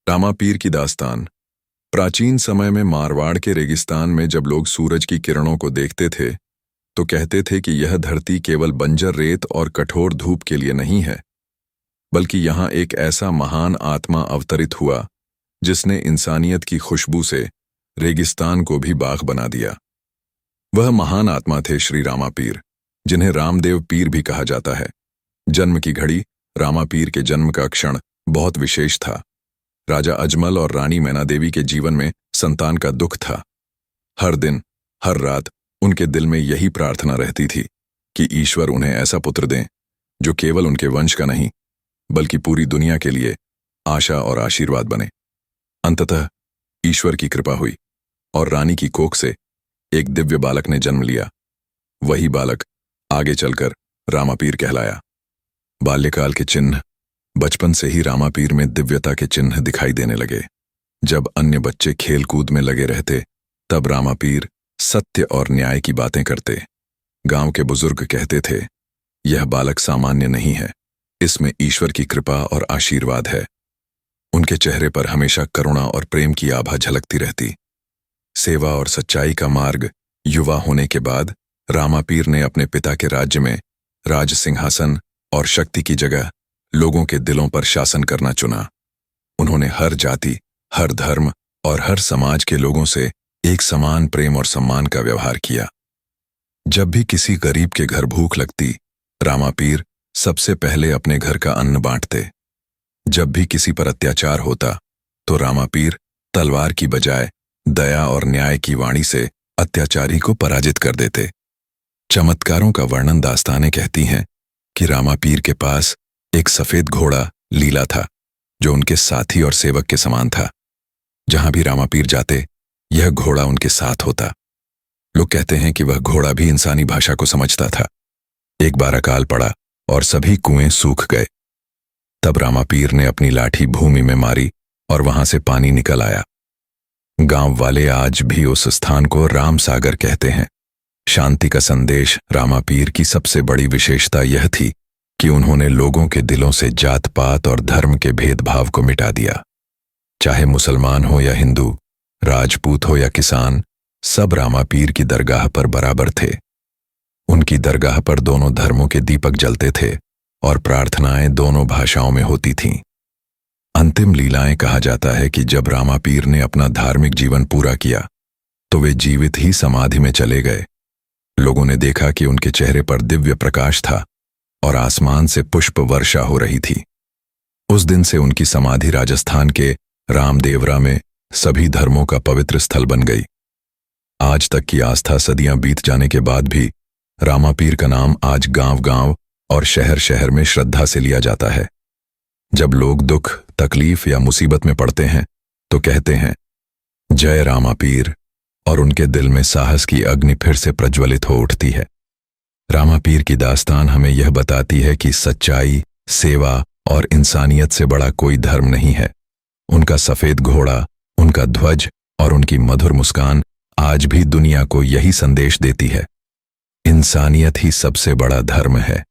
रामा पीर की दास्तान। प्राचीन समय में मारवाड़ के रेगिस्तान में जब लोग सूरज की किरणों को देखते थे तो कहते थे कि यह धरती केवल बंजर रेत और कठोर धूप के लिए नहीं है, बल्कि यहाँ एक ऐसा महान आत्मा अवतरित हुआ जिसने इंसानियत की खुशबू से रेगिस्तान को भी बाग बना दिया। वह महान आत्मा थे श्री रामा पीर, जिन्हें रामदेव पीर भी कहा जाता है। जन्म की घड़ी रामा पीर के जन्म का क्षण बहुत विशेष था। राजा अजमल और रानी मैना देवी के जीवन में संतान का दुख था। हर दिन हर रात उनके दिल में यही प्रार्थना रहती थी कि ईश्वर उन्हें ऐसा पुत्र दें जो केवल उनके वंश का नहीं बल्कि पूरी दुनिया के लिए आशा और आशीर्वाद बने। अंततः ईश्वर की कृपा हुई और रानी की कोख से एक दिव्य बालक ने जन्म लिया। वही बालक आगे चलकर रामा पीर कहलाया। बाल्यकाल के चिन्ह। बचपन से ही रामा पीर में दिव्यता के चिन्ह दिखाई देने लगे। जब अन्य बच्चे खेल कूद में लगे रहते तब रामा पीर सत्य और न्याय की बातें करते। गांव के बुजुर्ग कहते थे, यह बालक सामान्य नहीं है, इसमें ईश्वर की कृपा और आशीर्वाद है। उनके चेहरे पर हमेशा करुणा और प्रेम की आभा झलकती रहती। सेवा और सच्चाई का मार्ग। युवा होने के बाद रामा पीर ने अपने पिता के राज्य में राज सिंहासन और शक्ति की जगह लोगों के दिलों पर शासन करना चुना। उन्होंने हर जाति, हर धर्म और हर समाज के लोगों से एक समान प्रेम और सम्मान का व्यवहार किया। जब भी किसी गरीब के घर भूख लगती, रामा पीर सबसे पहले अपने घर का अन्न बांटते। जब भी किसी पर अत्याचार होता तो रामा पीर तलवार की बजाय दया और न्याय की वाणी से अत्याचारी को पराजित कर देते। चमत्कारों का वर्णन दास्तानें कहती हैं कि रामा पीर के पास एक सफेद घोड़ा लीला था जो उनके साथी और सेवक के समान था। जहां भी रामा पीर जाते यह घोड़ा उनके साथ होता। लोग कहते हैं कि वह घोड़ा भी इंसानी भाषा को समझता था। एक बार अकाल पड़ा और सभी कुएं सूख गए। तब रामा पीर ने अपनी लाठी भूमि में मारी और वहां से पानी निकल आया। गांव वाले आज भी उस स्थान को राम सागर कहते हैं। शांति का संदेश। रामा पीर की सबसे बड़ी विशेषता यह थी कि उन्होंने लोगों के दिलों से जात पात और धर्म के भेदभाव को मिटा दिया। चाहे मुसलमान हो या हिंदू, राजपूत हो या किसान, सब रामा पीर की दरगाह पर बराबर थे। उनकी दरगाह पर दोनों धर्मों के दीपक जलते थे और प्रार्थनाएं दोनों भाषाओं में होती थीं। अंतिम लीलाएं। कहा जाता है कि जब रामा पीर ने अपना धार्मिक जीवन पूरा किया तो वे जीवित ही समाधि में चले गए। लोगों ने देखा कि उनके चेहरे पर दिव्य प्रकाश था और आसमान से पुष्प वर्षा हो रही थी। उस दिन से उनकी समाधि राजस्थान के रामदेवरा में सभी धर्मों का पवित्र स्थल बन गई। आज तक की आस्था सदियां बीत जाने के बाद भी रामा पीर का नाम आज गांव-गांव और शहर-शहर में श्रद्धा से लिया जाता है। जब लोग दुख, तकलीफ या मुसीबत में पड़ते हैं तो कहते हैं, जय रामा पीर, और उनके दिल में साहस की अग्नि फिर से प्रज्वलित हो उठती है। रामा पीर की दास्तान हमें यह बताती है कि सच्चाई, सेवा और इंसानियत से बड़ा कोई धर्म नहीं है। उनका सफेद घोड़ा, उनका ध्वज और उनकी मधुर मुस्कान आज भी दुनिया को यही संदेश देती है, इंसानियत ही सबसे बड़ा धर्म है।